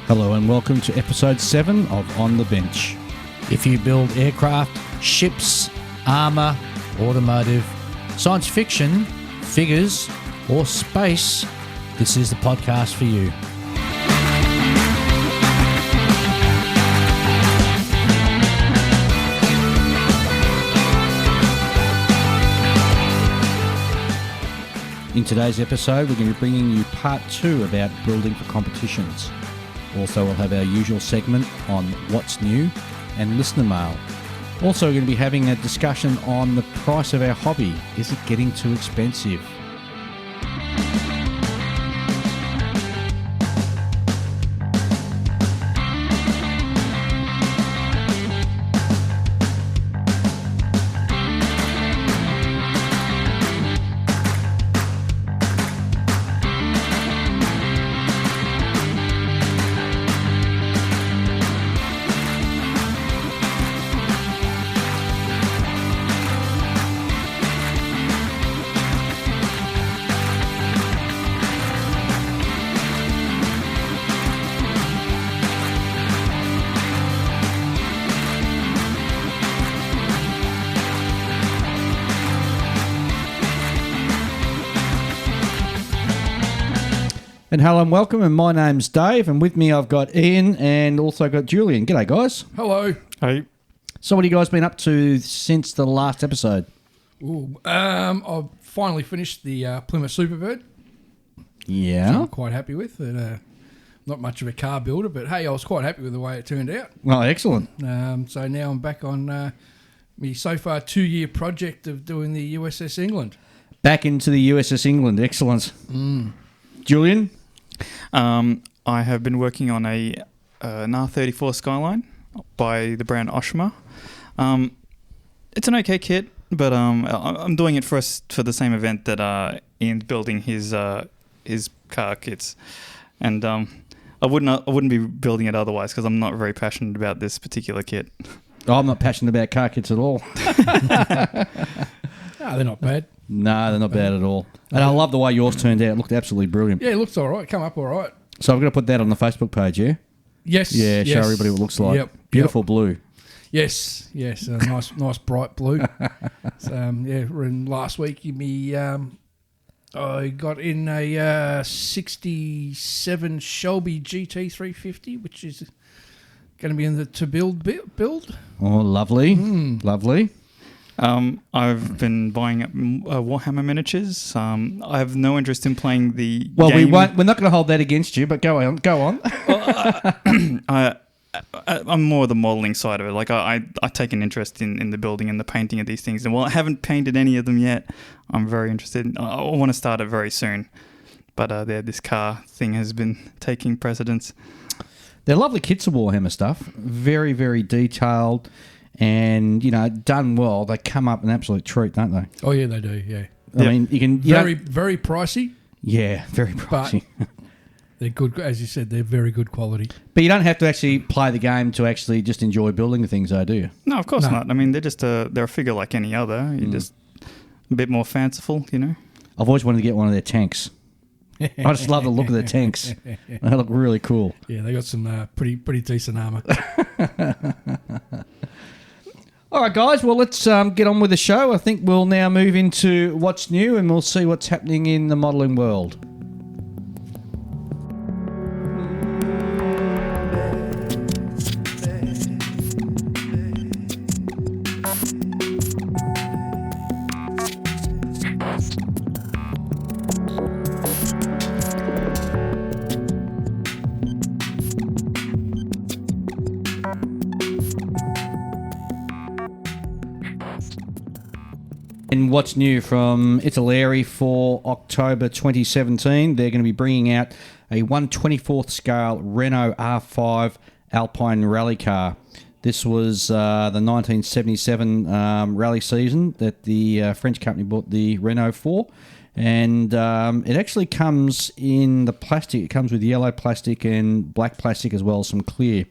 Hello and welcome to episode 7 of On the Bench. If you build aircraft, ships, armour, automotive, science fiction, figures, or space, this is the podcast for you. In today's episode, we're going to be bringing you part 2 about building for competitions. Also, we'll have our usual segment on what's new and listener mail. Also, we're going to be having a discussion on the price of our hobby. Is it getting too expensive? And hello and welcome, and my name's Dave, and with me I've got Ian and also got Julian. G'day, guys. Hello. Hey. So what have you guys been up to since the last episode? I've finally finished the Plymouth Superbird. Yeah. Which I'm quite happy with. Not much of a car builder, but hey, I was quite happy with the way it turned out. Well, excellent. So now I'm back on my so far 2-year project of doing the USS England. Back into the USS England. Excellent. Julian? I have been working on an R34 Skyline by the brand Oshima. It's an okay kit, but I'm doing it for the same event that Ian's building his car kits, and I wouldn't be building it otherwise because I'm not very passionate about this particular kit. Oh, I'm not passionate about car kits at all. No, they're not bad. No, they're not bad at all. And I love the way yours turned out. It looked absolutely brilliant. Yeah, it looks all right. Come up all right. So I'm going to put that on the Facebook page, yeah? Yes. Yeah, show everybody what it looks like. Yep. Beautiful blue. Yes. Nice bright blue. Last week I got in a 67 Shelby GT 350, which is going to be in the to build. Oh, lovely. Lovely. I've been buying up Warhammer miniatures. I have no interest in playing the Well, game. we're not going to hold that against you, but go on. I'm more the modelling side of it. Like I take an interest in the building and the painting of these things. And while I haven't painted any of them yet, I'm very interested. I want to start it very soon. But this car thing has been taking precedence. They're lovely kits of Warhammer stuff. Very, very detailed. And, done well, they come up an absolute treat, don't they? Oh, yeah, they do, yeah. I mean, you can... Very pricey. Yeah, very pricey. But they're good, as you said, they're very good quality. But you don't have to actually play the game to actually just enjoy building the things, though, do you? No, of course not. I mean, they're just they're a figure like any other. You're just a bit more fanciful, I've always wanted to get one of their tanks. I just love the look of the tanks. They look really cool. Yeah, they got some pretty decent armour. All right, guys. Well, let's get on with the show. I think we'll now move into what's new and we'll see what's happening in the modelling world. And what's new from Italeri for October 2017, they're going to be bringing out a 1/24th scale Renault R5 Alpine rally car. This was the 1977 rally season that the French company bought the Renault for. And it actually comes in the plastic. It comes with yellow plastic and black plastic as well as some clear.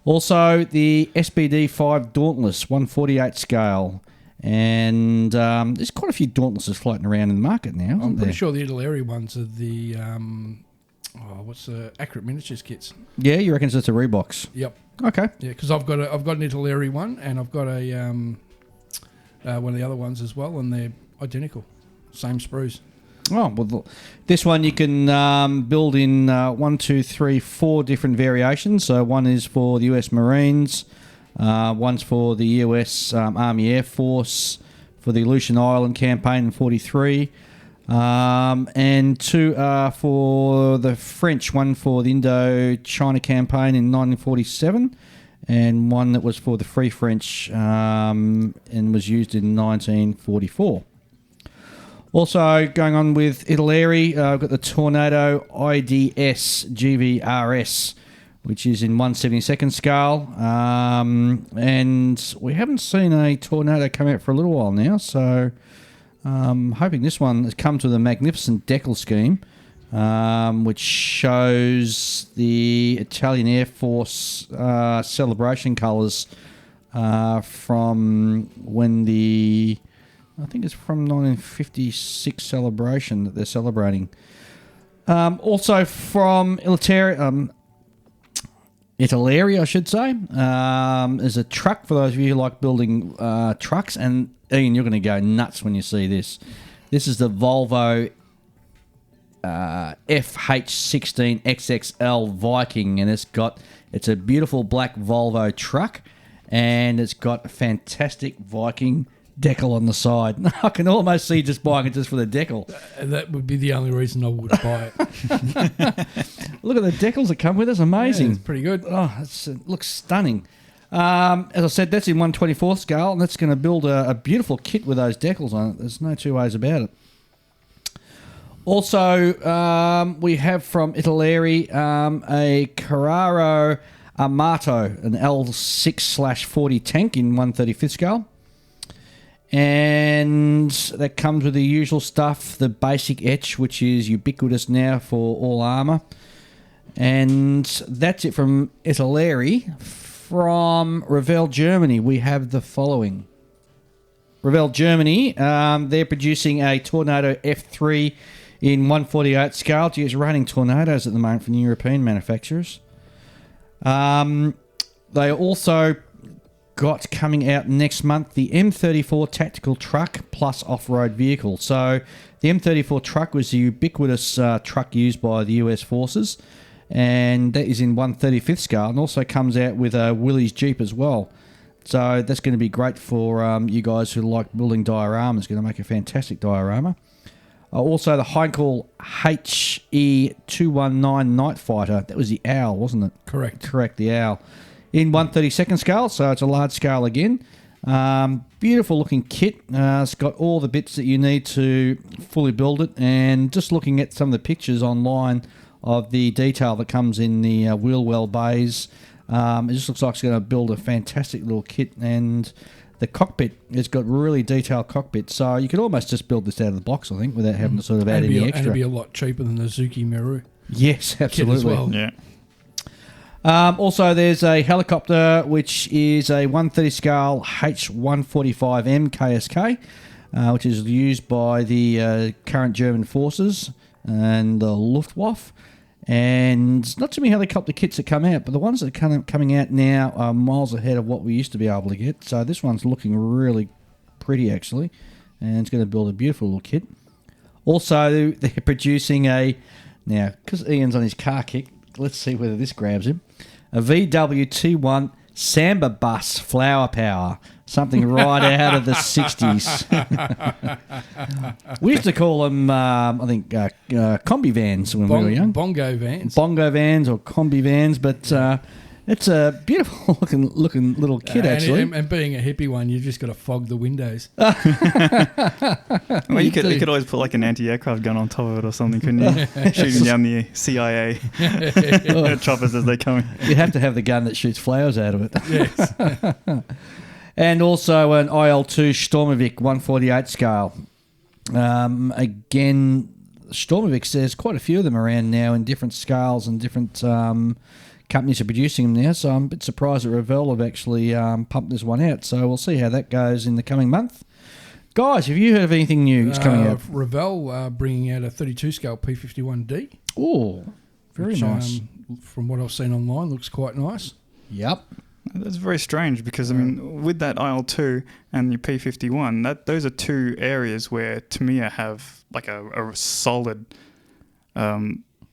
Also, the SBD5 Dauntless 1/48 scale. And there's quite a few Dauntlesses floating around in the market now, isn't I'm pretty there? sure the Italeri ones are the what's the Accurate Miniatures kits? Yeah, you reckon it's a Reeboks? Yep. Okay. Yeah, because I've got an Italeri one, and I've got a one of the other ones as well, and they're identical, same sprues. Oh, well, this one you can build in 1, 2, 3, 4 different variations. So one is for the US Marines, one's for the US Army Air Force, for the Aleutian Island campaign in 43, and 2 are for the French, one for the Indo-China campaign in 1947, and one that was for the Free French and was used in 1944. Also going on with Italeri, I've got the Tornado IDS GVRS, which is in 1/72nd scale. And we haven't seen a Tornado come out for a little while now, so hoping this one has come to the magnificent decal scheme, which shows the Italian Air Force celebration colours from when I think it's from 1956 celebration that they're celebrating. Also from Italeri, I should say, is a truck for those of you who like building trucks. And Ian, you're going to go nuts when you see this. This is the Volvo FH16 XXL Viking, and it's a beautiful black Volvo truck, and it's got a fantastic Viking decal on the side. I can almost see just buying it just for the decal. That would be the only reason I would buy it. Look at the decals that come with it. It's amazing. Yeah, it's pretty good. Oh, it looks stunning. As I said, that's in 1/24th scale, and that's going to build a beautiful kit with those decals on it. There's no two ways about it. Also, we have from Italeri a Carraro Amato, an L6/40 tank in 1/35th scale. And that comes with the usual stuff, the basic etch, which is ubiquitous now for all armour. And that's it from Italeri. From Revell, Germany, we have the following. Revell, Germany, they're producing a Tornado F3 in 1/48 scale. It's running Tornadoes at the moment from European manufacturers. They also got coming out next month the M34 tactical truck plus off-road vehicle. So the M34 truck was the ubiquitous truck used by the US forces, and that is in 1/35th scale, and also comes out with a Willys Jeep as well. So that's going to be great for you guys who like building dioramas. It's going to make a fantastic diorama. Also the Heinkel HE219 Night Fighter. That was the Owl, wasn't it? Correct, the Owl. In 1/32nd scale, so it's a large scale again. Beautiful looking kit. It's got all the bits that you need to fully build it, and just looking at some of the pictures online of the detail that comes in the wheel well bays, it just looks like it's going to build a fantastic little kit. And the cockpit has got really detailed cockpit, so you could almost just build this out of the box, I think, without having to sort of add any extra. And it'd be a lot cheaper than the Zuki Meru. Yes, absolutely. Kit as well. Yeah. Also, there's a helicopter, which is a 1/30 scale H145M KSK, which is used by the current German forces and the Luftwaffe. And not too many helicopter kits that come out, but the ones that are coming out now are miles ahead of what we used to be able to get. So this one's looking really pretty, actually, and it's going to build a beautiful little kit. Also, they're producing now, because Ian's on his car kick, let's see whether this grabs him. A VWT1 Samba Bus Flower Power. Something right out of the 60s. We used to call them, I think, combi vans when we were young. Bongo vans. Bongo vans or combi vans, but it's a beautiful looking little kit, actually. And being a hippie one, you've just got to fog the windows. Well, you could always put like an anti-aircraft gun on top of it or something, couldn't you? Shooting down the CIA choppers as they come in. You'd have to have the gun that shoots flowers out of it. Yes. And also an IL-2 Stormovik 1/48 scale. Again, Stormoviks, there's quite a few of them around now in different scales, and different companies are producing them now. So I'm a bit surprised that Revell have actually pumped this one out. So we'll see how that goes in the coming month. Guys, have you heard of anything new that's coming out? Revell bringing out a 32 scale P51D. Oh, Very which, nice. From what I've seen online, looks quite nice. Yep. That's very strange because, I mean, with that IL-2 and your P51, those are two areas where Tamiya have like a solid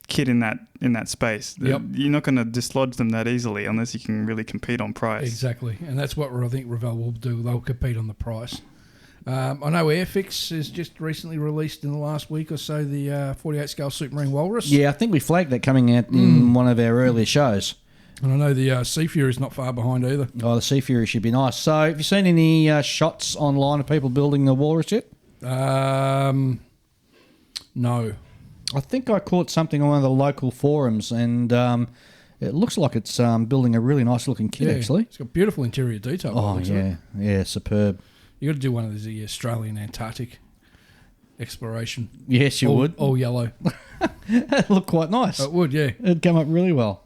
kit in that space. Yep. You're not going to dislodge them that easily unless you can really compete on price. Exactly, and that's what I think Revell will do. They'll compete on the price. I know Airfix has just recently released in the last week or so the 48 scale Supermarine Walrus. Yeah, I think we flagged that coming out in one of our earlier shows. And I know the Sea Fury is not far behind either. Oh, the Sea Fury should be nice. So, have you seen any shots online of people building the Walrus yet? No. I think I caught something on one of the local forums, and it looks like it's building a really nice looking kit, actually. It's got beautiful interior detail. Oh, yeah, superb. You got to do one of the Australian Antarctic exploration. Yes, you would. All yellow. That'd look quite nice. It would, yeah. It'd come up really well.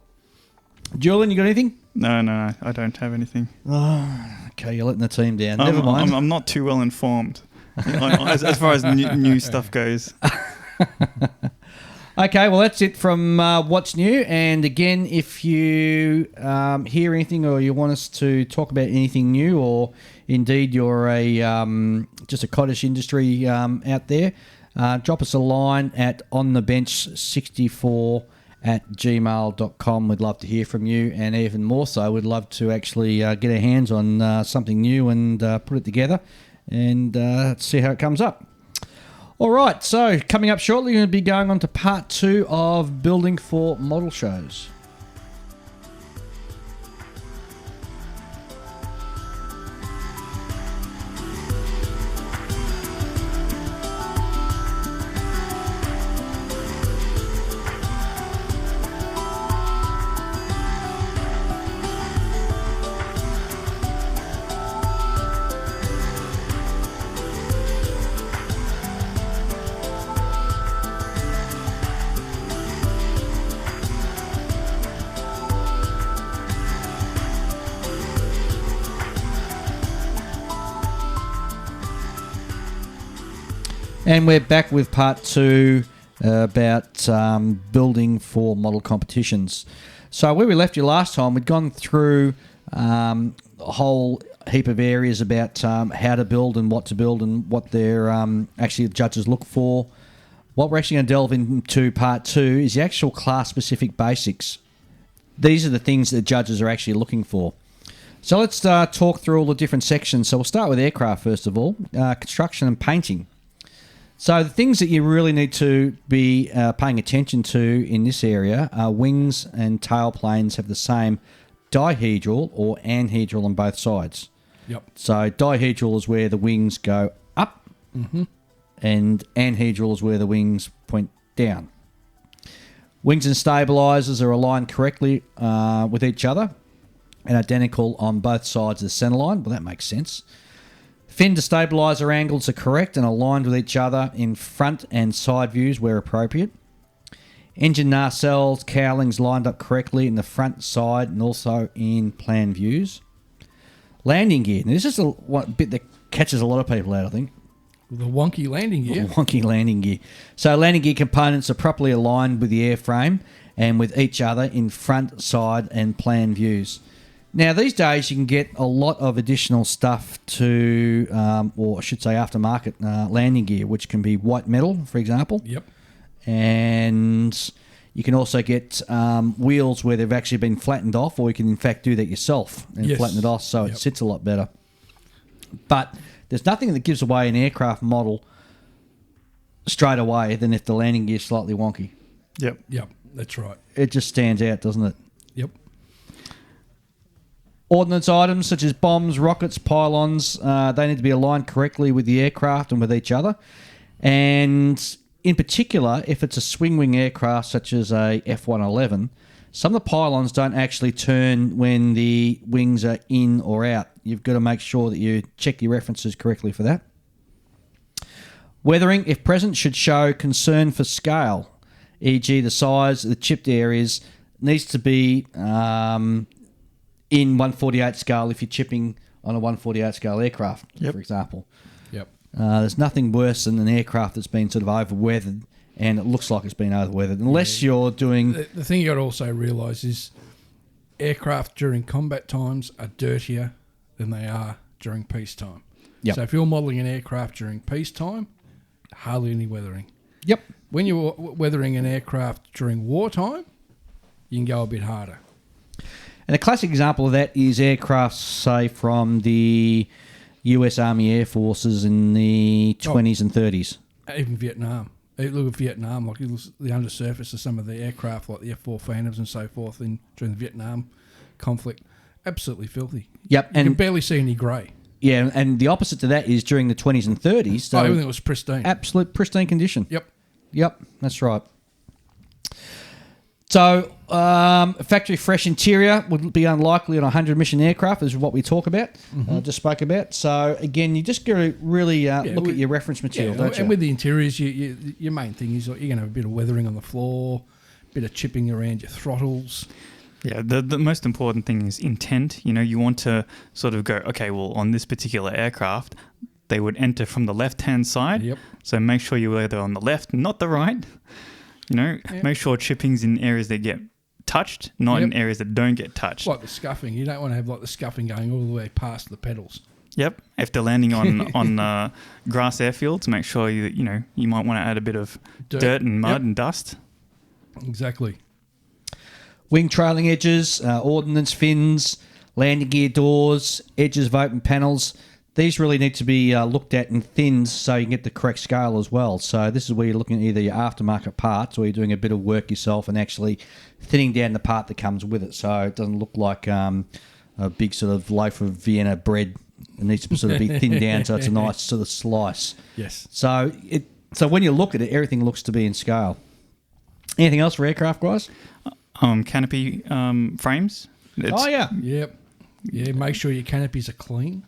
Julian, you got anything? No, I don't have anything. Oh, okay, you're letting the team down. Never mind. I'm not too well informed as far as new stuff goes. Okay, well, that's it from What's New. And again, if you hear anything or you want us to talk about anything new, or indeed you're just a cottage industry out there, drop us a line at onthebench64@gmail.com. We'd love to hear from you, and even more so, we'd love to actually get our hands on something new and put it together and see how it comes up. All right, so coming up shortly, we're going to be going on to part 2 of building for model shows. And we're back with part 2 about building for model competitions. So where we left you last time, we'd gone through a whole heap of areas about how to build and what they're actually the judges look for. What we're actually going to delve into part 2 is the actual class-specific basics. These are the things that judges are actually looking for. So let's talk through all the different sections. So we'll start with aircraft first of all, construction and painting. So the things that you really need to be paying attention to in this area are wings and tail planes have the same dihedral or anhedral on both sides. Yep. So dihedral is where the wings go up, and anhedral is where the wings point down. Wings and stabilizers are aligned correctly with each other and identical on both sides of the centerline. Well, that makes sense. Fin to stabilizer angles are correct and aligned with each other in front and side views where appropriate. Engine nacelles, cowlings lined up correctly in the front, side, and also in plan views. Landing gear. Now, this is a bit that catches a lot of people out, I think. The wonky landing gear. Wonky landing gear. So landing gear components are properly aligned with the airframe and with each other in front, side, and plan views. Now, these days, you can get a lot of additional stuff to, or I should say aftermarket landing gear, which can be white metal, for example. Yep. And you can also get wheels where they've actually been flattened off, or you can, in fact, do that yourself and flatten it off so it sits a lot better. But there's nothing that gives away an aircraft model straight away than if the landing gear is slightly wonky. Yep. Yep, that's right. It just stands out, doesn't it? Yep. Ordnance items such as bombs, rockets, pylons, they need to be aligned correctly with the aircraft and with each other. And in particular, if it's a swing-wing aircraft such as a F-111, some of the pylons don't actually turn when the wings are in or out. You've got to make sure that you check your references correctly for that. Weathering, if present, should show concern for scale, e.g. the size of the chipped areas needs to be in 1/48 scale if you're chipping on a 1/48 scale aircraft, for example. Yep. There's nothing worse than an aircraft that's been sort of over-weathered and it looks like it's been over-weathered. Unless you're doing... The thing you got to also realise is aircraft during combat times are dirtier than they are during peacetime. Yep. So if you're modelling an aircraft during peacetime, hardly any weathering. Yep. When you're weathering an aircraft during wartime, you can go a bit harder. And a classic example of that is aircraft, say, from the US Army Air Forces in the 20s and 30s. Even Vietnam. Look at Vietnam, like the undersurface of some of the aircraft, like the F-4 Phantoms and so forth, during the Vietnam conflict. Absolutely filthy. Yep. You can barely see any grey. Yeah, and the opposite to that is during the 20s and 30s. So everything was pristine. Absolute pristine condition. Yep, that's right. So, factory fresh interior would be unlikely on a 100-mission aircraft, is what we talk about, just spoke about. So, again, you just got to really look at your reference material, don't you? And with the interiors, your main thing is you're going to have a bit of weathering on the floor, a bit of chipping around your throttles. Yeah, the most important thing is intent. You know, you want to sort of go, okay, well, on this particular aircraft, they would enter from the left-hand side. Yep. So make sure you're either on the left, not the right. You know, make sure chipping's in areas that get touched, not in areas that don't get touched. Like the scuffing. You don't want to have like the scuffing going all the way past the pedals. Yep. If they're landing on grass airfields, make sure you might want to add a bit of dirt and mud and dust. Exactly. Wing trailing edges, ordnance fins, landing gear doors, edges of open panels. These really need to be looked at in thins so you can get the correct scale as well. So this is where you're looking at either your aftermarket parts or you're doing a bit of work yourself and actually thinning down the part that comes with it so it doesn't look like a big sort of loaf of Vienna bread. It needs to sort of be thinned down so it's a nice sort of slice. Yes. So when you look at it, everything looks to be in scale. Anything else for aircraft, guys? Canopy frames. Yep. Yeah, make sure your canopies are clean.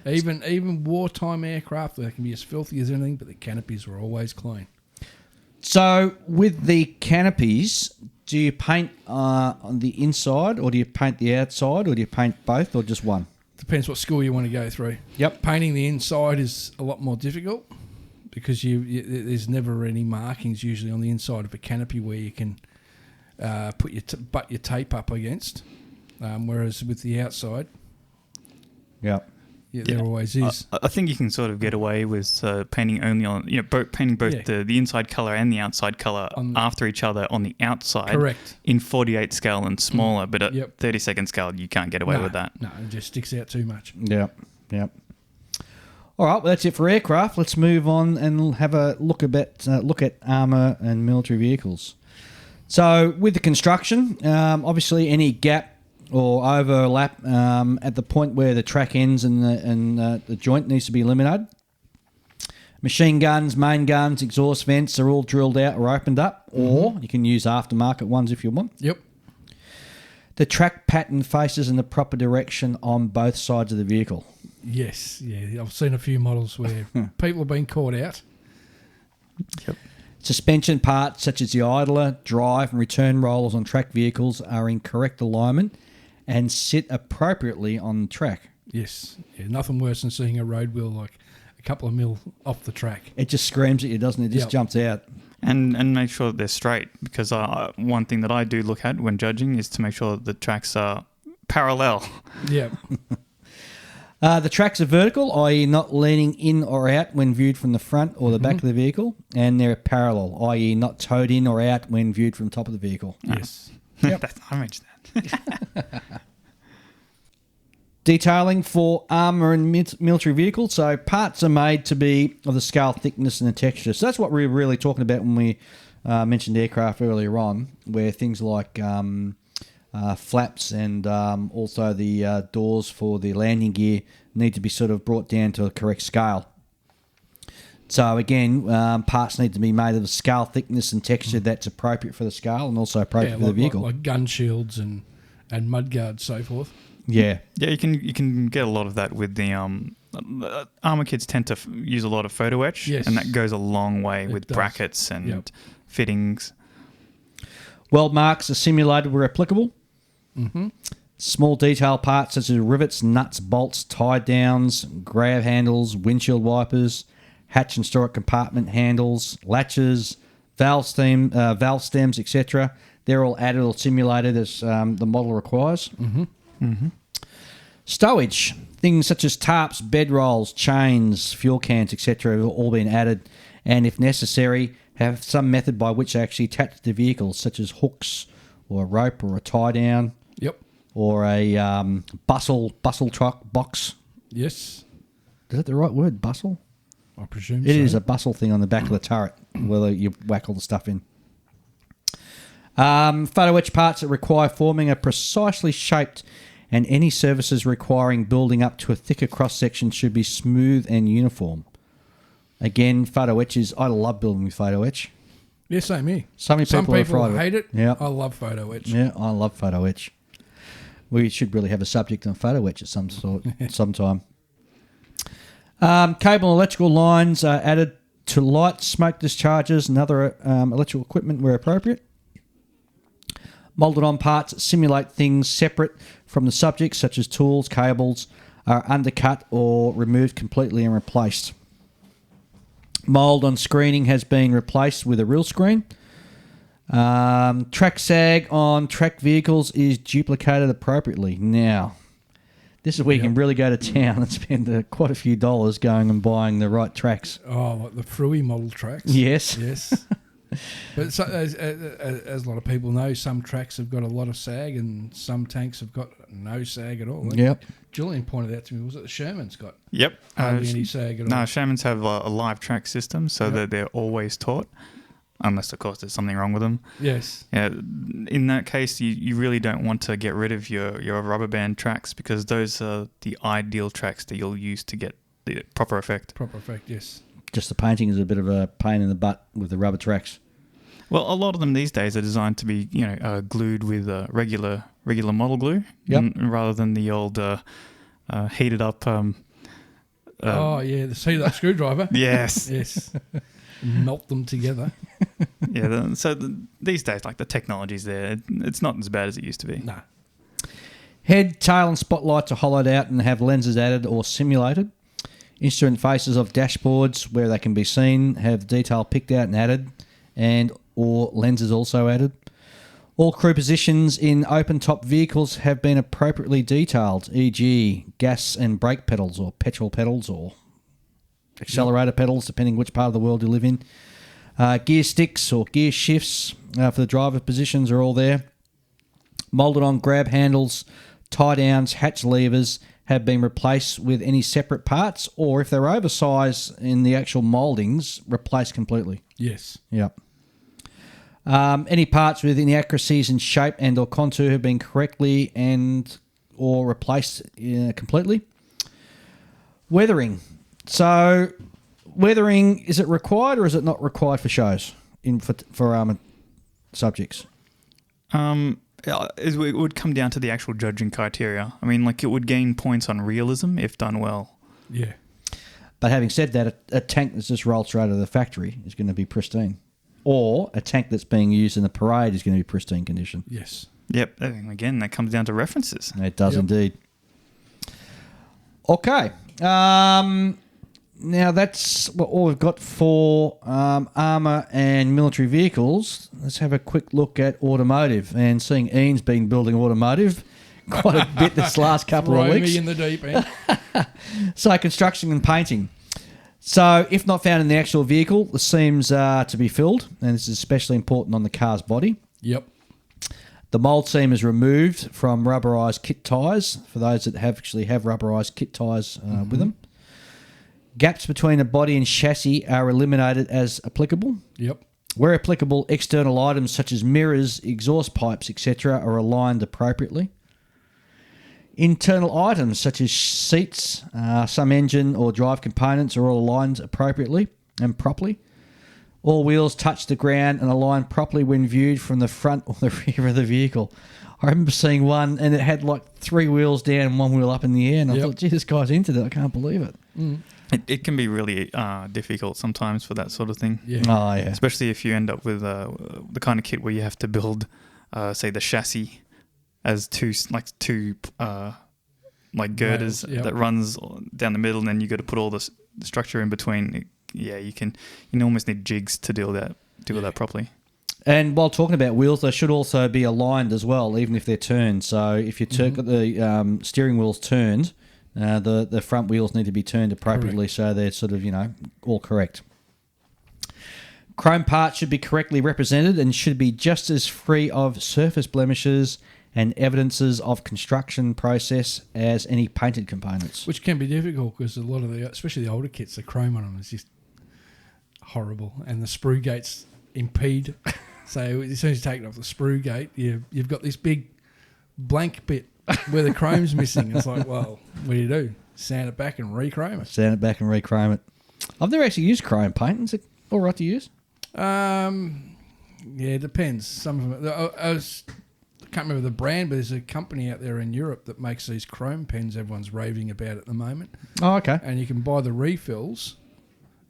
Even wartime aircraft, they can be as filthy as anything, but the canopies are always clean. So with the canopies, do you paint on the inside or do you paint the outside or do you paint both or just one? Depends what school you want to go through. Yep. Painting the inside is a lot more difficult because there's never any markings usually on the inside of a canopy where you can put your tape up against, whereas with the outside... Yep. Yeah, there always is. I think you can sort of get away with painting only on, painting both the inside colour and the outside colour after each other on the outside. Correct. In 48 scale and smaller, but at 32nd scale, you can't get away with that. No, it just sticks out too much. Yep. All right, well, that's it for aircraft. Let's move on and have a look at armour and military vehicles. So with the construction, obviously any gap or overlap at the point where the track ends and the joint needs to be eliminated. Machine guns, main guns, exhaust vents are all drilled out or opened up, or you can use aftermarket ones if you want. Yep. The track pattern faces in the proper direction on both sides of the vehicle. Yes, yeah. I've seen a few models where people have been caught out. Yep. Suspension parts such as the idler, drive and return rollers on track vehicles are in correct alignment and sit appropriately on the track. Yes. Yeah, nothing worse than seeing a road wheel like a couple of mil off the track. It just screams at you, doesn't it? It just jumps out. And make sure that they're straight, because one thing that I do look at when judging is to make sure that the tracks are parallel. Yeah. The tracks are vertical, i.e. not leaning in or out when viewed from the front or the back of the vehicle, and they're parallel, i.e. not towed in or out when viewed from the top of the vehicle. Yes. Yep. I mentioned that. Detailing for armour and military vehicles. So parts are made to be of the scale thickness and the texture. So that's what we were really talking about when we mentioned aircraft earlier on, where things like flaps and also the doors for the landing gear need to be sort of brought down to a correct scale. So again, parts need to be made of the scale thickness and texture that's appropriate for the scale and also appropriate for the vehicle. Like gun shields and mudguards, so forth. Yeah, you can get a lot of that with the armour kits tend to use a lot of photo etch, and that goes a long way with brackets and fittings. Weld marks are simulated where applicable. Mm-hmm. Small detail parts such as rivets, nuts, bolts, tie downs, grab handles, windshield wipers, hatch and storage compartment handles, latches, valve stems, etc. They're all added or simulated as the model requires. Stowage, things such as tarps, bedrolls, chains, fuel cans, etc. have all been added, and if necessary, have some method by which they actually attach to the vehicle, such as hooks or a rope or a tie down. Yep. Or a bustle truck box. Yes. Is that the right word, bustle? I presume It so. is a bustle thing on the back of the turret where you whack all the stuff in. Photo etch parts that require forming are precisely shaped, and any surfaces requiring building up to a thicker cross-section should be smooth and uniform. Again, photo etches, I love building with photo etch. Yeah, same here. Some people are afraid of hate it. Yeah. I love photo etch. Yeah, I love photo etch. We should really have a subject on photo etch at some sort, sometime. Cable and electrical lines are added to light smoke discharges and other electrical equipment where appropriate. Moulded on parts that simulate things separate from the subject, such as tools, cables, are undercut or removed completely and replaced. Mould on screening has been replaced with a real screen. Track sag on track vehicles is duplicated appropriately. Now, this is where you can really go to town and spend quite a few dollars going and buying the right tracks. Oh, like the Fruey model tracks. Yes. Yes. But so, as a lot of people know, some tracks have got a lot of sag and some tanks have got no sag at all. Yep. Julian pointed out to me, was it the Sherman's got Yep. hardly any sag at all? No, Shermans have a live track system, so that they're always taut, unless, of course, there's something wrong with them. Yes. Yeah, in that case, you really don't want to get rid of your rubber band tracks, because those are the ideal tracks that you'll use to get the proper effect. Proper effect, yes. Just the painting is a bit of a pain in the butt with the rubber tracks. Well, a lot of them these days are designed to be, glued with regular model glue, rather than the old heated up. The heated up screwdriver. Yes. Yes. Melt them together. These days, like, the technology's there. It's not as bad as it used to be. Nah. Head, tail and spotlights are hollowed out and have lenses added or simulated. Instrument faces of dashboards where they can be seen have detail picked out and added, and or lenses also added. All crew positions in open-top vehicles have been appropriately detailed, e.g. gas and brake pedals or petrol pedals or accelerator pedals, depending which part of the world you live in. Gear sticks or gear shifts for the driver positions are all there. Moulded on grab handles, tie downs, hatch levers have been replaced with any separate parts, or if they're oversized in the actual mouldings, replaced completely. Yes. Yep. Any parts with inaccuracies in shape and or contour have been correctly and or replaced completely. Weathering. So, weathering, is it required or is it not required for shows for armoured subjects? It would come down to the actual judging criteria. I mean, like, it would gain points on realism if done well. Yeah. But having said that, a tank that's just rolled straight out of the factory is going to be pristine. Or a tank that's being used in a parade is going to be pristine condition. Yes. Yep. Again, that comes down to references. It does indeed. Okay. Now that's all we've got for armour and military vehicles. Let's have a quick look at automotive. And seeing Ian's been building automotive quite a bit this last couple of weeks. Me in the deep end. So construction and painting. So if not found in the actual vehicle, the seams are to be filled, and this is especially important on the car's body. Yep. The mould seam is removed from rubberised kit tyres, for those that actually have rubberised kit tyres with them. Gaps between the body and chassis are eliminated as applicable. Yep. Where applicable, external items such as mirrors, exhaust pipes, etc. are aligned appropriately. Internal items such as seats, some engine or drive components are all aligned appropriately and properly. All wheels touch the ground and align properly when viewed from the front or the rear of the vehicle. I remember seeing one and it had like 3 wheels down and 1 wheel up in the air, and I thought, gee, this guy's into that. I can't believe it. Mm. It can be really difficult sometimes for that sort of thing. Yeah. Oh, yeah. Especially if you end up with the kind of kit where you have to build, say, the chassis as two girders that runs down the middle, and then you got to put all the structure in between. Yeah, you almost need jigs to deal deal with that properly. And while talking about wheels, they should also be aligned as well, even if they're turned. So if you got the steering wheels turned, the front wheels need to be turned appropriately, so they're sort of, all correct. Chrome parts should be correctly represented and should be just as free of surface blemishes and evidences of construction process as any painted components. Which can be difficult because a lot of especially the older kits, the chrome on them is just horrible, and the sprue gates impede. So as soon as you take it off the sprue gate, you've got this big blank bit where the chrome's missing. It's like, well, what do? Sand it back and re-chrome it. Sand it back and re-chrome it. I've never actually used chrome paint. Is it all right to use? Yeah, it depends. Some of them, I can't remember the brand, but there's a company out there in Europe that makes these chrome pens everyone's raving about at the moment. Oh, okay. And you can buy the refills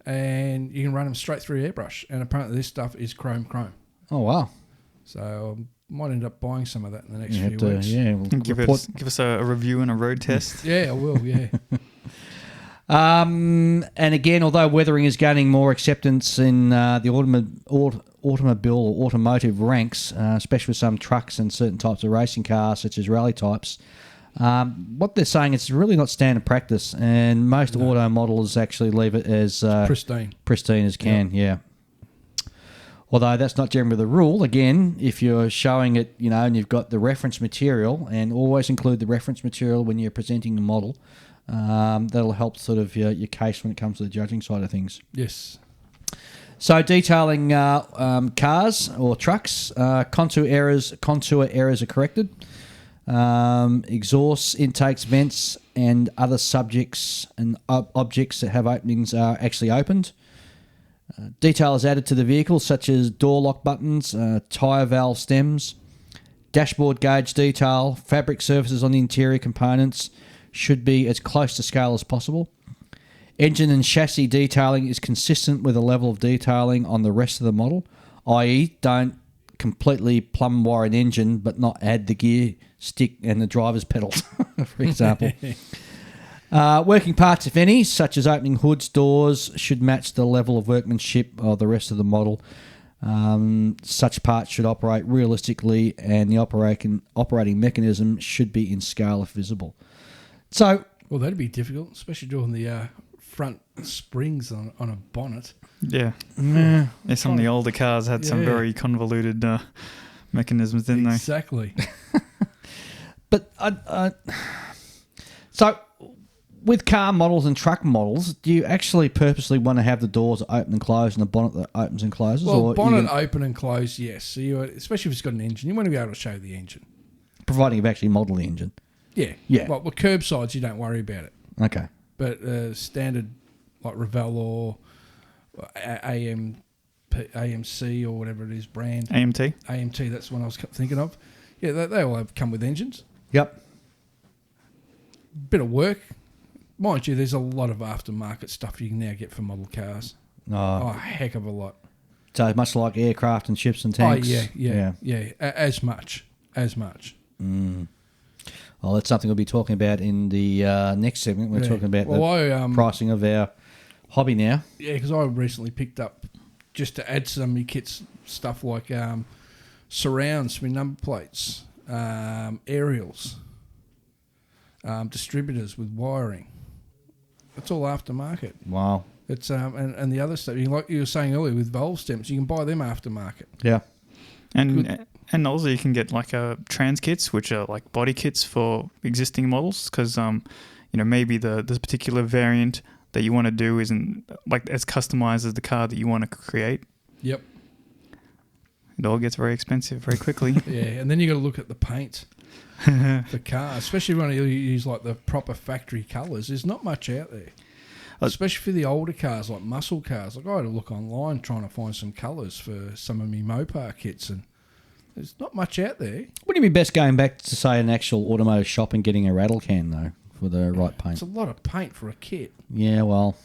and you can run them straight through airbrush. And apparently this stuff is chrome. Oh, wow. So I might end up buying some of that in the next You few have to, weeks. yeah, we'll Give us a review and a road test. Yeah, I will, yeah. And again, although weathering is gaining more acceptance in the automobile or automotive ranks, especially with some trucks and certain types of racing cars, such as rally types, what they're saying is really not standard practice, and most auto models actually leave it as pristine as can. Yeah. Although that's not generally the rule. Again, if you're showing it, and you've got the reference material, and always include the reference material when you're presenting the model. That'll help sort of your case when it comes to the judging side of things. Yes. So detailing cars or trucks, contour errors are corrected. Exhausts, intakes, vents, and other subjects and objects that have openings are actually opened. Detail is added to the vehicle, such as door lock buttons, tyre valve stems, dashboard gauge detail, fabric surfaces on the interior components should be as close to scale as possible. Engine and chassis detailing is consistent with the level of detailing on the rest of the model, i.e. don't completely plumb wire an engine but not add the gear stick and the driver's pedals, for example. Working parts, if any, such as opening hoods, doors, should match the level of workmanship of the rest of the model. Such parts should operate realistically, and the operating mechanism should be in scale if visible. So, well, that'd be difficult, especially doing the front springs on a bonnet. Yeah. Some of the older cars had some very convoluted mechanisms, didn't they? Exactly. But so with car models and truck models, do you actually purposely want to have the doors open and close and the bonnet that opens and closes? Well, or bonnet open and close, yes. So especially if it's got an engine, you want to be able to show the engine, providing you've actually modelled the engine. Yeah. Well, with curbsides, you don't worry about it. Okay. But standard like Revell or AMC or whatever it is brand. AMT, that's the one I was thinking of. Yeah, they all come with engines. Yep. Bit of work. Mind you, there's a lot of aftermarket stuff you can now get for model cars. A heck of a lot. So much like aircraft and ships and tanks. Yeah. As much. Well, that's something we'll be talking about in the next segment. We're talking about the pricing of our hobby now. Yeah, because I recently picked up, just to add some of my kits, stuff like surrounds with number plates, aerials, distributors with wiring. It's all aftermarket. Wow. It's and the other stuff, like you were saying earlier with valve stems, you can buy them aftermarket. Yeah. And also you can get like trans kits, which are like body kits for existing models, because maybe this particular variant that you want to do isn't like as customized as the car that you want to create. Yep. It all gets very expensive very quickly. Yeah, and then you got to look at the paint for cars, especially when you use like the proper factory colours. There's not much out there. Especially for the older cars, like muscle cars. Like I had to look online trying to find some colours for some of my Mopar kits, and there's not much out there. Wouldn't it be best going back to, say, an actual automotive shop and getting a rattle can, though, for the right paint? It's a lot of paint for a kit. Yeah, well,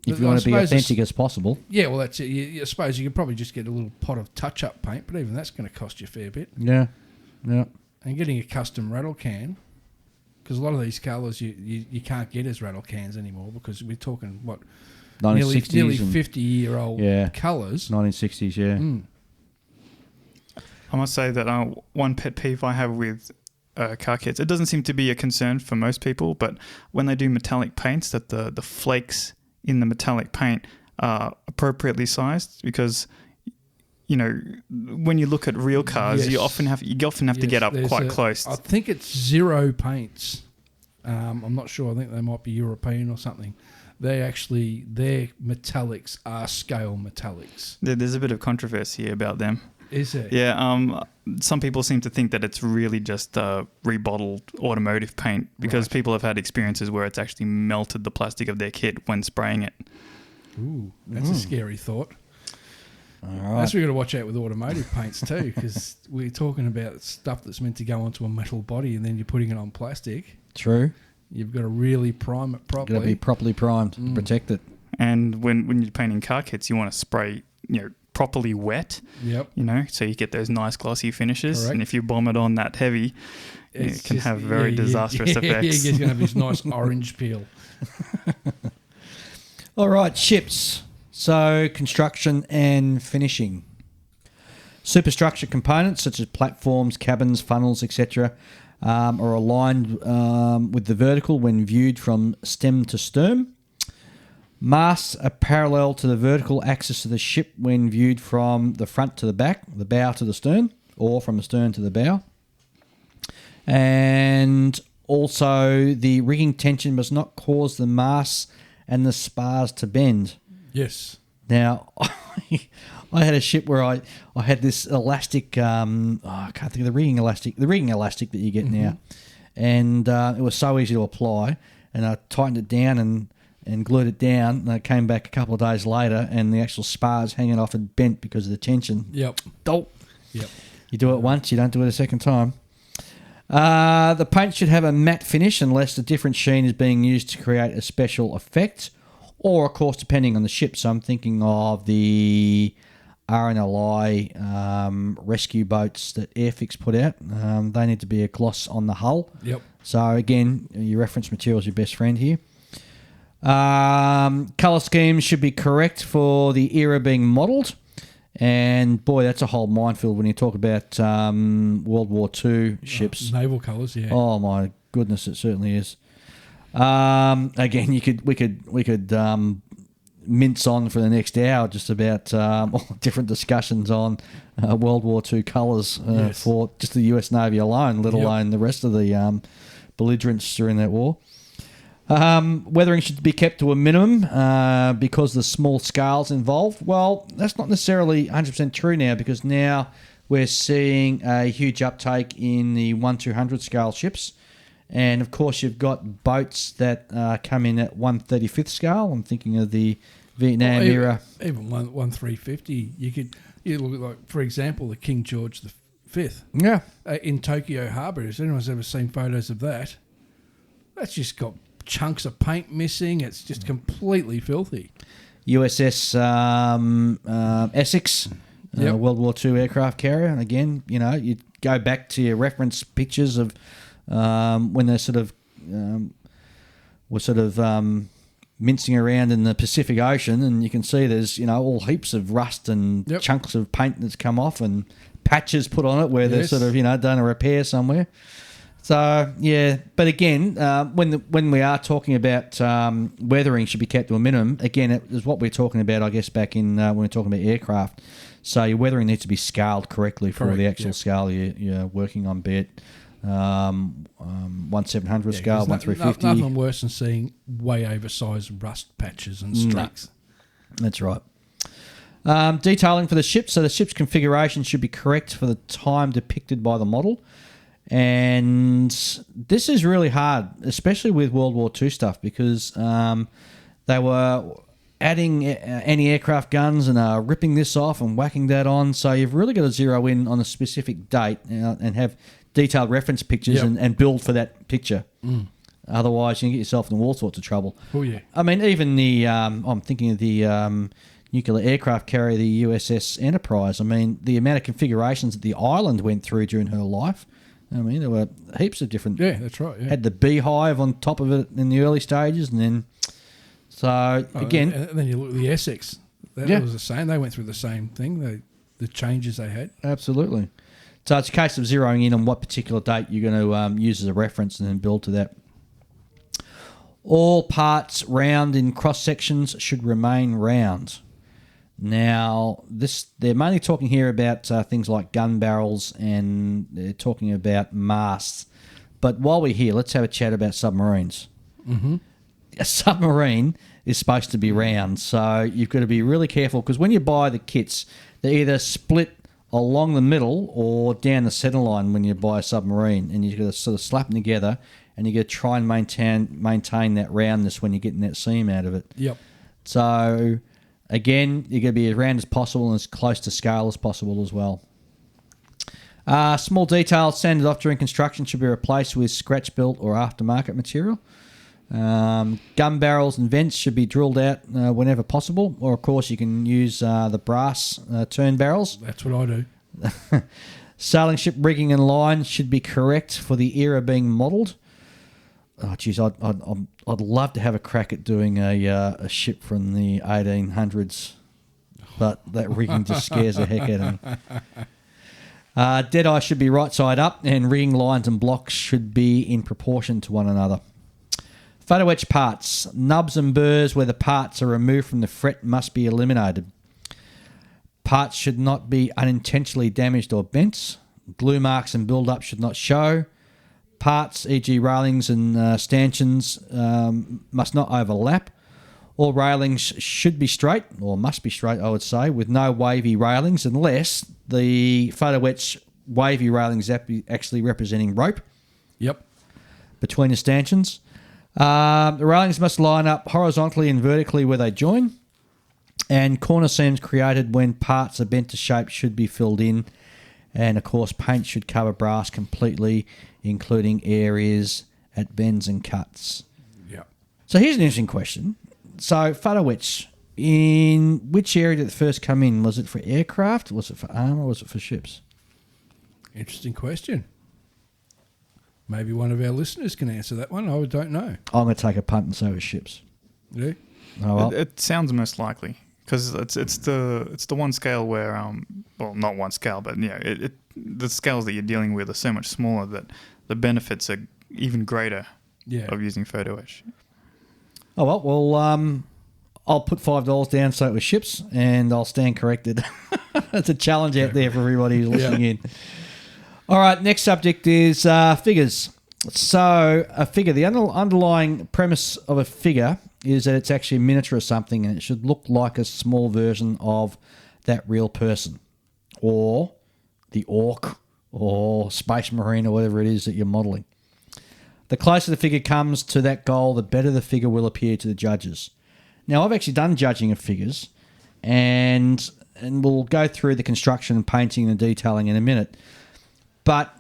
if you want to be authentic as possible. Yeah, well, that's it. I suppose you could probably just get a little pot of touch-up paint, but even that's going to cost you a fair bit. Yeah. And getting a custom rattle can, because a lot of these colours you can't get as rattle cans anymore, because we're talking, nearly 1960s and 50-year-old Yeah. colours. 1960s, yeah. I must say that one pet peeve I have with car kits, it doesn't seem to be a concern for most people, but when they do metallic paints, that the flakes in the metallic paint are appropriately sized, because when you look at real cars, Yes. you often have to get up There's quite close. I think it's Zero Paints. I'm not sure. I think they might be European or something. Their metallics are scale metallics. There's a bit of controversy about them. Is it? Yeah, some people seem to think that it's really just rebottled automotive paint, because Right. people have had experiences where it's actually melted the plastic of their kit when spraying it. Ooh, that's a scary thought. All That's right. what we've got to watch out with automotive paints too, because we're talking about stuff that's meant to go onto a metal body and then you're putting it on plastic. True. You've got to really prime it Got to properly. be properly primed to protect it. And when you're painting car kits, you want to spray, properly wet, Yep. so you get those nice glossy finishes. Correct. And if you bomb it on that heavy, it can have very disastrous effects. Yeah, he's going to have his nice orange peel. All right, ships. So, construction and finishing. Superstructure components such as platforms, cabins, funnels, etc., are aligned with the vertical when viewed from stem to stern. Masts are parallel to the vertical axis of the ship when viewed from the front to the back, the bow to the stern, or from the stern to the bow. And also, the rigging tension must not cause the masts and the spars to bend. Yes. Now, I had a ship where I had this elastic, I can't think of the rigging elastic that you get now. And it was so easy to apply. And I tightened it down and glued it down. And I came back a couple of days later and the actual spars hanging off had bent because of the tension. Yep. Dope. Yep. You do it once, you don't do it a second time. The paint should have a matte finish unless the different sheen is being used to create a special effect, or, of course, depending on the ship. So I'm thinking of the RNLI rescue boats that Airfix put out. They need to be a gloss on the hull. Yep. So, again, your reference material is your best friend here. Colour schemes should be correct for the era being modelled. And, boy, that's a whole minefield when you talk about World War II ships. Naval colours, yeah. Oh, my goodness, it certainly is. Again, we could mince on for the next hour just about all different discussions on World War II colours Yes. for just the US Navy alone, let alone the rest of the belligerents during that war. Weathering should be kept to a minimum because the small scales involved. Well, that's not necessarily 100% true now, because now we're seeing a huge uptake in the 1/200 scale ships. And, of course, you've got boats that come in at 1/35th scale. I'm thinking of the Vietnam era. Even 1/350. You look at, like, for example, the King George V Yeah. in Tokyo Harbour. If anyone's ever seen photos of that, that's just got chunks of paint missing. It's just completely filthy. USS Essex, Yep. World War II aircraft carrier. And again, you go back to your reference pictures of when they were mincing around in the Pacific Ocean, and you can see there's all heaps of rust and Yep. chunks of paint that's come off and patches put on it where Yes. they're done a repair somewhere. So yeah, but again, when we are talking about weathering should be kept to a minimum. Again, it is what we're talking about, I guess, back in when we're talking about aircraft. So your weathering needs to be scaled correctly for Correct, the actual yep. scale you're working on, be it 1/700 Yeah, scale, 'cause 1/350. Nothing worse than seeing way oversized rust patches and streaks. That's right. Detailing for the ship. So the ship's configuration should be correct for the time depicted by the model. And this is really hard, especially with World War II stuff, because they were adding anti-aircraft guns and ripping this off and whacking that on. So you've really got to zero in on a specific date and have detailed reference pictures Yep. and build for that picture. Otherwise, you can get yourself in all sorts of trouble. Oh, yeah. I mean, even the I'm thinking of the nuclear aircraft carrier, the USS Enterprise. I mean, the amount of configurations that the island went through during her life. I mean, there were heaps of different. Yeah, that's right. Yeah. Had the beehive on top of it in the early stages, and then So, again... And then you look at the Essex. That Yeah. was the same. They went through the same thing, the changes they had. Absolutely. So it's a case of zeroing in on what particular date you're going to use as a reference and then build to that. All parts round in cross sections should remain round. Now, they're mainly talking here about things like gun barrels, and they're talking about masts. But while we're here, let's have a chat about submarines. Mm-hmm. A submarine is supposed to be round, so you've got to be really careful, because when you buy the kits, they either split along the middle or down the centre line when you buy a submarine, and you've got to sort of slap them together, and you've got to try and maintain that roundness when you're getting that seam out of it. Yep. So, again, you're going to be as round as possible and as close to scale as possible as well. Small details sanded off during construction should be replaced with scratch-built or aftermarket material. Gun barrels and vents should be drilled out whenever possible, or of course you can use the brass turn barrels. That's what I do. Sailing ship rigging and line should be correct for the era being modelled. Oh, geez, I'd love to have a crack at doing a ship from the 1800s, but that rigging just scares the heck out of me. Deadeye should be right side up, and rigging lines and blocks should be in proportion to one another. Photo etch parts. Nubs and burrs where the parts are removed from the fret must be eliminated. Parts should not be unintentionally damaged or bent. Glue marks and build-up should not show. Parts, e.g. railings and stanchions, must not overlap. All railings should be straight, or must be straight, I would say, with no wavy railings, unless the photo etch wavy railings actually representing rope. Yep. Between the stanchions. The railings must line up horizontally and vertically where they join. And corner seams created when parts are bent to shape should be filled in. And, of course, paint should cover brass completely, including areas at bends and cuts. Yeah. So here's an interesting question. So, photo etch, in which area did it first come in? Was it for aircraft? Was it for armour? Or was it for ships? Interesting question. Maybe one of our listeners can answer that one. I don't know. I'm going to take a punt and say it was ships. Yeah. Oh, well. It sounds most likely, because it's the one scale where well, not one scale, but the scales that you're dealing with are so much smaller that the benefits are even greater of using photo etch. Oh, well, I'll put $5 down so it was ships, and I'll stand corrected. That's a challenge out there for everybody who's listening in. All right, next subject is figures. So a figure, the underlying premise of a figure is that it's actually a miniature of something, and it should look like a small version of that real person, or the orc, or Space Marine, or whatever it is that you're modelling. The closer the figure comes to that goal, the better the figure will appear to the judges. Now, I've actually done judging of figures, and we'll go through the construction and painting and detailing in a minute. But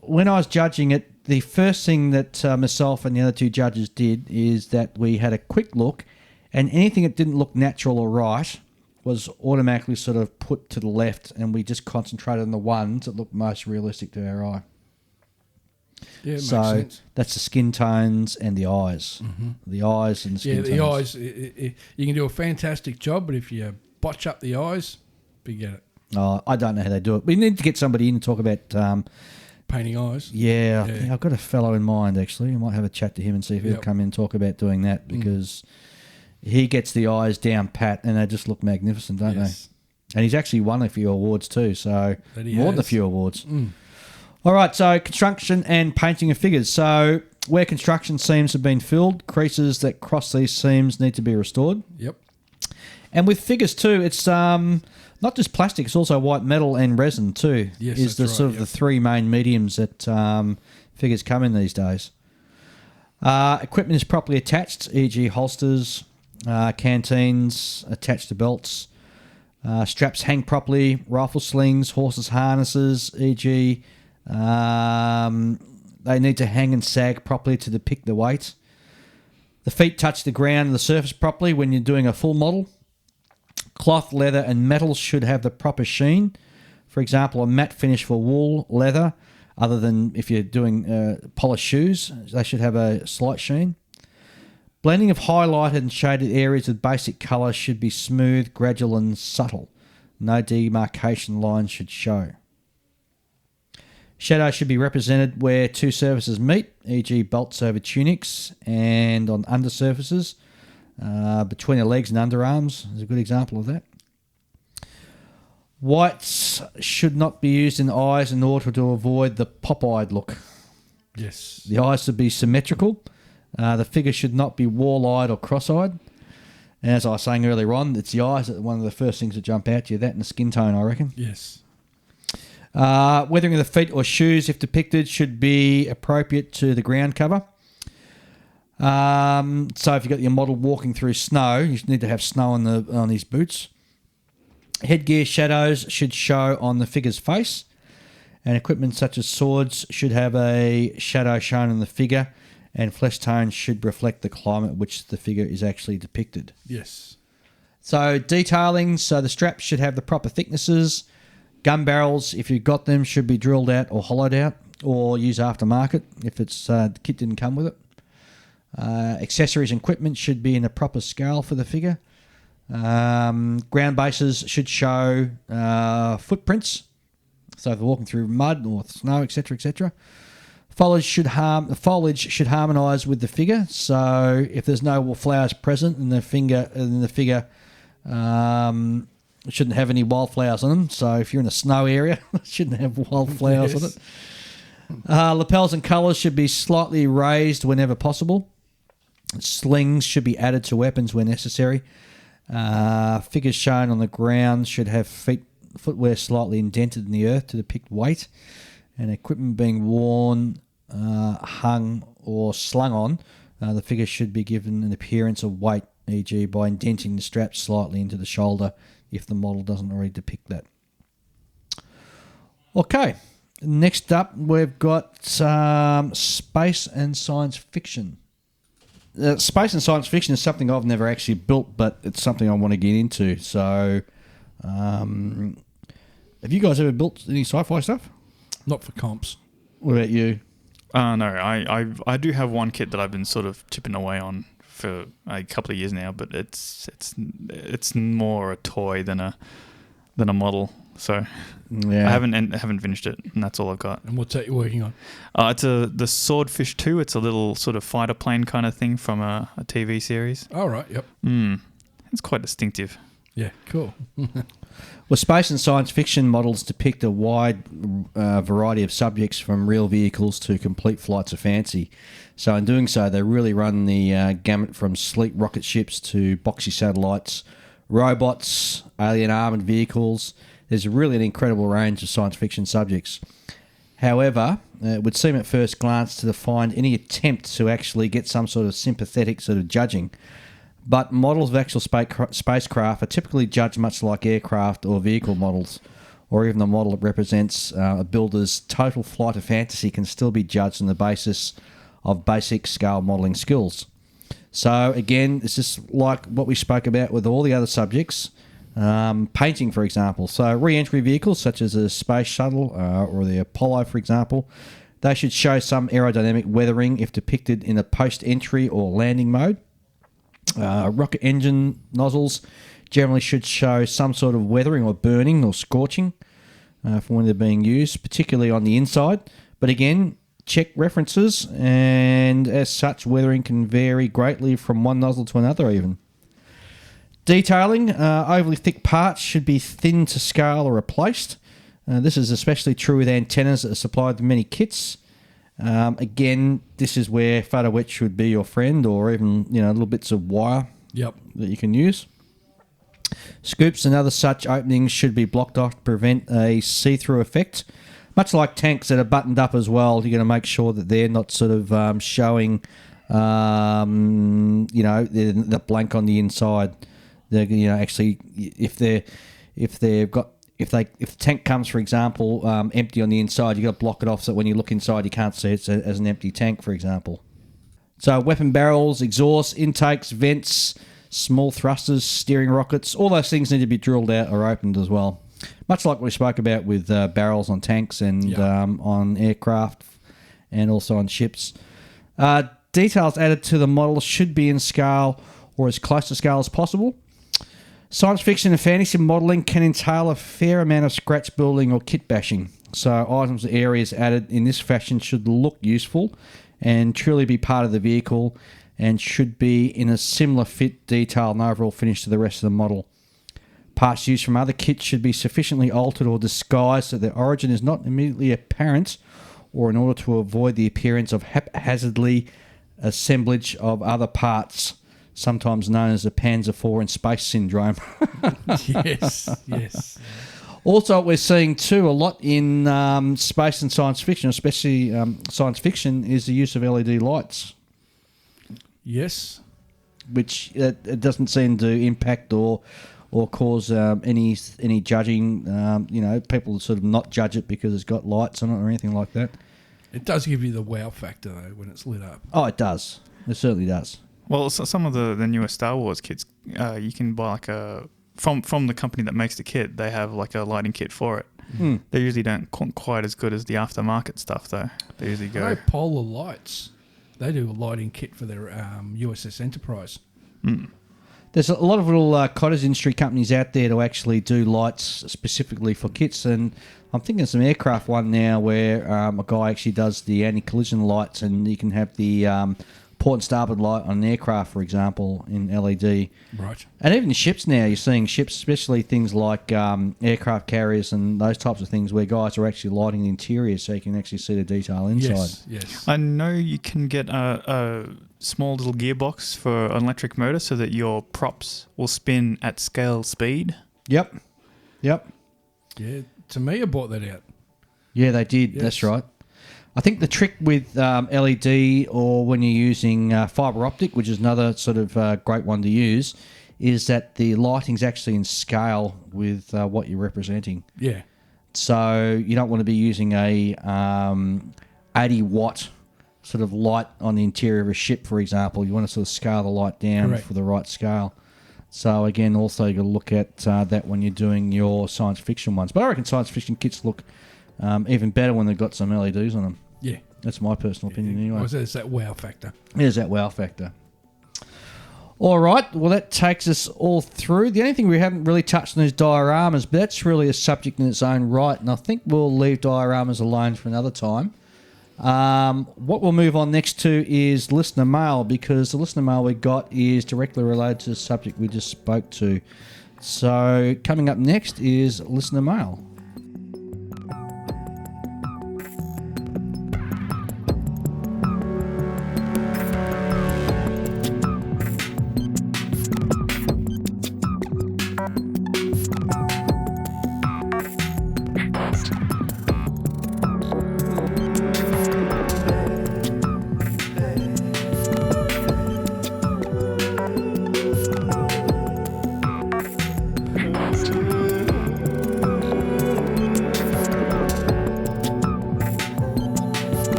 when I was judging it, the first thing that myself and the other two judges did is that we had a quick look, and anything that didn't look natural or right was automatically sort of put to the left, and we just concentrated on the ones that looked most realistic to our eye. Yeah, it so makes sense. That's the skin tones and the eyes. Mm-hmm. The eyes and the skin tones. Yeah, the eyes, you can do a fantastic job, but if you botch up the eyes, forget it. Oh, I don't know how they do it. We need to get somebody in to talk about painting eyes. Yeah, I've got a fellow in mind, actually. I might have a chat to him and see if he'll come in and talk about doing that, because he gets the eyes down pat and they just look magnificent, don't they? And he's actually won a few awards too, so more than a few awards. All right, so construction and painting of figures. So where construction seams have been filled, creases that cross these seams need to be restored. Yep. And with figures too, it's not just plastic; it's also white metal and resin too. Yes, is the sort of the three main mediums that figures come in these days. Equipment is properly attached, e.g., holsters, canteens attached to belts. Straps hang properly. Rifle slings, horses' harnesses, e.g., they need to hang and sag properly to depict the weight. The feet touch the ground and the surface properly when you're doing a full model. Cloth, leather, and metals should have the proper sheen. For example, a matte finish for wool, leather, other than if you're doing polished shoes, they should have a slight sheen. Blending of highlighted and shaded areas with basic colour should be smooth, gradual and subtle. No demarcation lines should show. Shadow should be represented where two surfaces meet, e.g. bolts over tunics and on undersurfaces. Between the legs and underarms is a good example of that. Whites should not be used in the eyes in order to avoid the pop-eyed look. Yes. The eyes should be symmetrical. The figure should not be wall-eyed or cross-eyed. And as I was saying earlier on, it's the eyes that are one of the first things that jump out to you. That and the skin tone, I reckon. Yes. Weathering of the feet or shoes, if depicted, should be appropriate to the ground cover. So if you've got your model walking through snow, you need to have snow on his boots. Headgear shadows should show on the figure's face, and equipment such as swords should have a shadow shown on the figure, and flesh tones should reflect the climate which the figure is actually depicted. Yes. So detailing, so the straps should have the proper thicknesses. Gun barrels, if you've got them, should be drilled out or hollowed out, or use aftermarket if it's the kit didn't come with it. Accessories and equipment should be in a proper scale for the figure. Ground bases should show footprints, so if they're walking through mud or snow, etc., etc. Foliage should harmonise with the figure. So if there's no flowers present, and the figure shouldn't have any wildflowers on them. So if you're in a snow area, it shouldn't have wildflowers on it. Lapels and colours should be slightly raised whenever possible. Slings should be added to weapons where necessary. Figures shown on the ground should have footwear slightly indented in the earth to depict weight, and equipment being worn, hung or slung on, the figure should be given an appearance of weight, e.g. by indenting the straps slightly into the shoulder if the model doesn't already depict that. Okay, next up we've got space and science fiction. Space and science fiction is something I've never actually built, but it's something I want to get into. So, have you guys ever built any sci-fi stuff? Not for comps. What about you? No, I do have one kit that I've been sort of chipping away on for a couple of years now, but it's more a toy than a model. So Yeah, I haven't finished it, and that's all I've got. And what's that you're working on? It's the Swordfish 2. It's a little sort of fighter plane kind of thing from a TV series. All right. Yep. It's quite distinctive. Yeah. Cool. well, space and science fiction models depict a wide variety of subjects, from real vehicles to complete flights of fancy. So in doing so, they really run the gamut from sleek rocket ships to boxy satellites, robots, alien armoured vehicles. There's really an incredible range of science fiction subjects. However, it would seem at first glance to find any attempt to actually get some sort of sympathetic sort of judging. But models of actual spacecraft are typically judged much like aircraft or vehicle models, or even the model that represents a builder's total flight of fantasy can still be judged on the basis of basic scale modelling skills. So again, it's just like what we spoke about with all the other subjects. Painting, for example. So re-entry vehicles such as a space shuttle or the Apollo, for example, they should show some aerodynamic weathering if depicted in a post-entry or landing mode. Rocket engine nozzles generally should show some sort of weathering or burning or scorching for when they're being used, particularly on the inside. But again, check references, and as such, weathering can vary greatly from one nozzle to another even. Detailing, overly thick parts should be thinned to scale or replaced. This is especially true with antennas that are supplied with many kits. Again, this is where photo etch should be your friend, or even little bits of wire that you can use. Scoops and other such openings should be blocked off to prevent a see-through effect. Much like tanks that are buttoned up as well, you're going to make sure that they're not sort of showing, the blank on the inside. They're, actually, if the tank comes, for example, empty on the inside, you've got to block it off so that when you look inside, you can't see it as an empty tank, for example. So weapon barrels, exhausts, intakes, vents, small thrusters, steering rockets, all those things need to be drilled out or opened as well. Much like we spoke about with barrels on tanks and on aircraft and also on ships. Details added to the model should be in scale or as close to scale as possible. Science fiction and fantasy modelling can entail a fair amount of scratch building or kit bashing. So items or areas added in this fashion should look useful and truly be part of the vehicle and should be in a similar fit, detail and overall finish to the rest of the model. Parts used from other kits should be sufficiently altered or disguised so their origin is not immediately apparent, or in order to avoid the appearance of haphazardly assemblage of other parts, sometimes known as the Panzer IV in space syndrome. Yes. Also, what we're seeing too a lot in space and science fiction, especially science fiction, is the use of LED lights. Yes. Which it doesn't seem to impact or cause any judging. People sort of not judge it because it's got lights on it or anything like that. It does give you the wow factor, though, when it's lit up. Oh, it does. It certainly does. Well, so some of the newer Star Wars kits, you can buy like from the company that makes the kit. They have like a lighting kit for it. They usually don't quite as good as the aftermarket stuff, though. They usually go. I know Polar Lights. They do a lighting kit for their USS Enterprise. There's a lot of little cottage industry companies out there to actually do lights specifically for kits, and I'm thinking of some aircraft one now where a guy actually does the anti-collision lights, and you can have the port and starboard light on an aircraft, for example, in LED. Right. And even ships now, you're seeing ships, especially things like aircraft carriers and those types of things where guys are actually lighting the interior so you can actually see the detail inside. Yes. I know you can get a small little gearbox for an electric motor so that your props will spin at scale speed. Yep. Yeah, Tamiya bought that out. Yeah, they did. Yes. That's right. I think the trick with LED or when you're using fibre optic, which is another sort of great one to use, is that the lighting's actually in scale with what you're representing. Yeah. So you don't want to be using a 80-watt sort of light on the interior of a ship, for example. You want to sort of scale the light down Correct. for the right scale. So again, also you got to look at that when you're doing your science fiction ones. But I reckon science fiction kits look even better when they've got some LEDs on them. Yeah. That's my personal opinion anyway. There's that wow factor. There's that wow factor. All right, well, that takes us all through. The only thing we haven't really touched on is dioramas, but that's really a subject in its own right, and I think we'll leave dioramas alone for another time. What we'll move on next to is listener mail, because the listener mail we got is directly related to the subject we just spoke to. So coming up next is listener mail.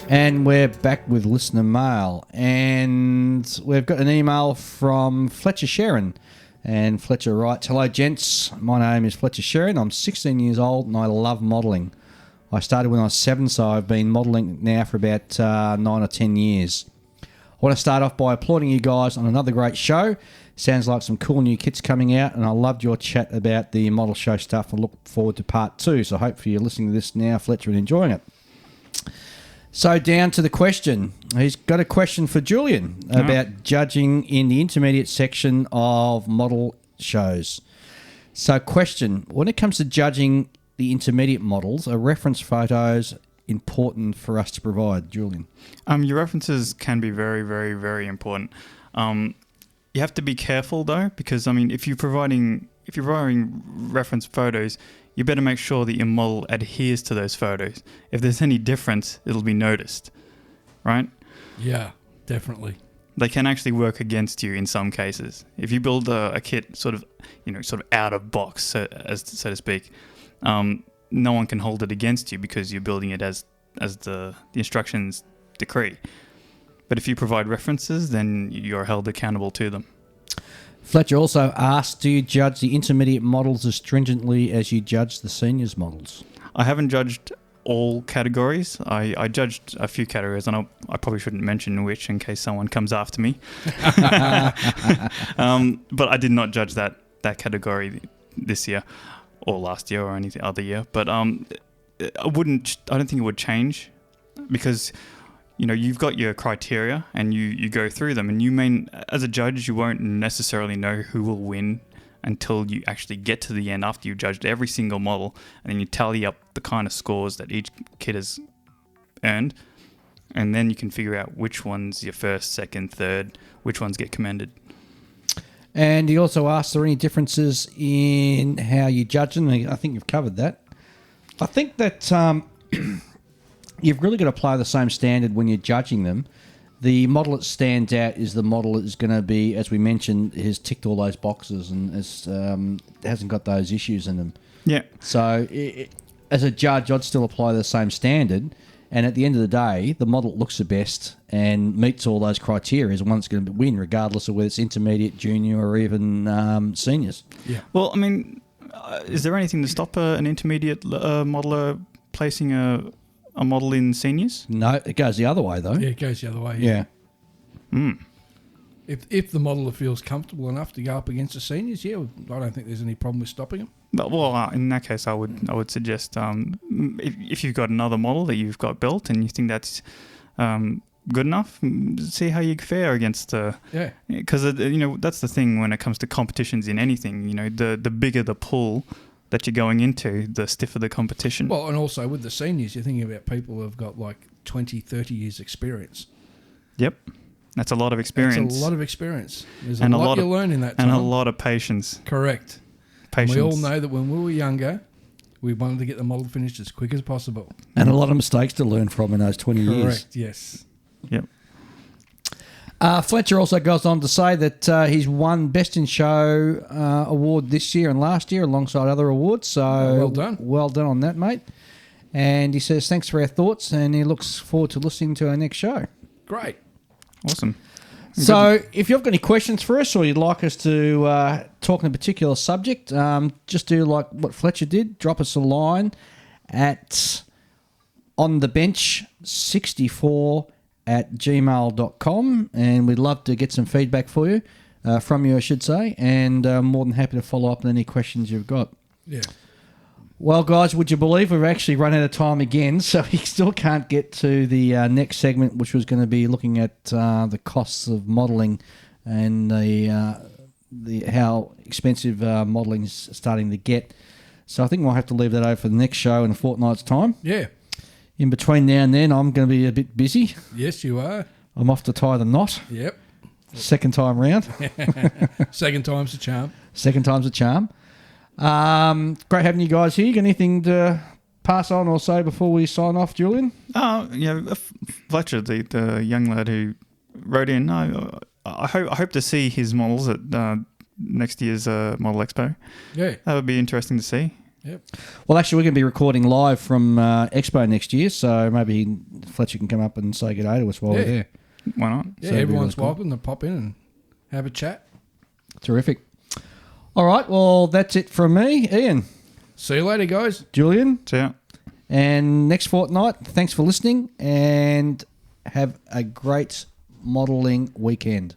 And we're back with listener mail, and we've got an email from Fletcher Sharon, and Fletcher writes, "Hello gents, my name is Fletcher Sharon, I'm 16 years old and I love modelling. I started when I was 7, so I've been modelling now for about 9 or 10 years. I want to start off by applauding you guys on another great show. Sounds like some cool new kits coming out, and I loved your chat about the model show stuff and look forward to part 2, so hopefully you're listening to this now, Fletcher, and enjoying it. So down to the question. He's got a question for Julian about judging in the intermediate section of model shows. So question, when it comes to judging the intermediate models, are reference photos important for us to provide, Julian? Your references can be very, very, very important. You have to be careful though, because if you're providing reference photos, you better make sure that your model adheres to those photos. If there's any difference, it'll be noticed, right? Yeah, definitely. They can actually work against you in some cases. If you build a kit sort of out of box, so to speak, no one can hold it against you because you're building it as the instructions decree. But if you provide references, then you're held accountable to them. Fletcher also asked, do you judge the intermediate models as stringently as you judge the seniors models? I haven't judged all categories. I judged a few categories, and I probably shouldn't mention which in case someone comes after me. But I did not judge that category this year or last year or any other year. But I don't think it would change because, you know, you've got your criteria and you go through them, and as a judge, you won't necessarily know who will win until you actually get to the end after you've judged every single model, and then you tally up the kind of scores that each kid has earned, and then you can figure out which one's your first, second, third, which ones get commended. And he also asked, are there any differences in how you judge them? I think you've covered that. I think that you've really got to apply the same standard when you're judging them. The model that stands out is the model that is going to be, as we mentioned, has ticked all those boxes and hasn't got those issues in them. Yeah. So as a judge, I'd still apply the same standard. And at the end of the day, the model that looks the best and meets all those criteria is the one that's going to win, regardless of whether it's intermediate, junior, or even seniors. Yeah. Well, I mean, is there anything to stop an intermediate modeler placing a model in seniors? No, it goes the other way, though. Yeah, it goes the other way. Yeah. If the modeler feels comfortable enough to go up against the seniors, yeah, I don't think there's any problem with stopping them. Well, in that case, I would suggest if you've got another model that you've got built and you think that's good enough, see how you fare against yeah. Because you know, that's the thing when it comes to competitions in anything. You know, the bigger the pool that you're going into, the stiffer the competition. Well, and also with the seniors, you're thinking about people who've got like 20, 30 years experience. Yep. That's a lot of experience. It's a lot of experience. There's And a a lot lot you of- learn in that time. And a lot of patience. Correct. Patience. And we all know that when we were younger, we wanted to get the model finished as quick as possible. And a lot of mistakes to learn from in those 20 years. Correct, yes. Yep. Fletcher also goes on to say that he's won Best in Show award this year and last year alongside other awards. So well done. Well done on that, mate. And he says thanks for our thoughts and he looks forward to listening to our next show. Great. Awesome. So if you've got any questions for us or you'd like us to talk on a particular subject, just do like what Fletcher did. Drop us a line at onthebench64@gmail.com, and we'd love to get some feedback for you, from you, I should say, and more than happy to follow up on any questions you've got. Yeah. Well, guys, would you believe we've actually run out of time again, so we still can't get to the next segment, which was going to be looking at the costs of modelling and the how expensive modelling is starting to get. So I think we'll have to leave that over for the next show in a fortnight's time. Yeah. In between now and then, I'm going to be a bit busy. Yes, you are. I'm off to tie the knot. Yep. Second time round. Second time's the charm. Second time's a charm. Great having you guys here. Got anything to pass on or say before we sign off, Julian? Fletcher, the young lad who wrote in, I hope to see his models at next year's Model Expo. Yeah. That would be interesting to see. Yep. Well, actually, we're going to be recording live from Expo next year, so maybe Fletcher can come up and say good day to us while we're there. Why not? Yeah, So everyone's cool. welcome to pop in and have a chat. Terrific. All right, well, that's it from me, Ian, See you later, guys. Julian, So yeah. and next fortnight. Thanks for listening, and have a great modelling weekend.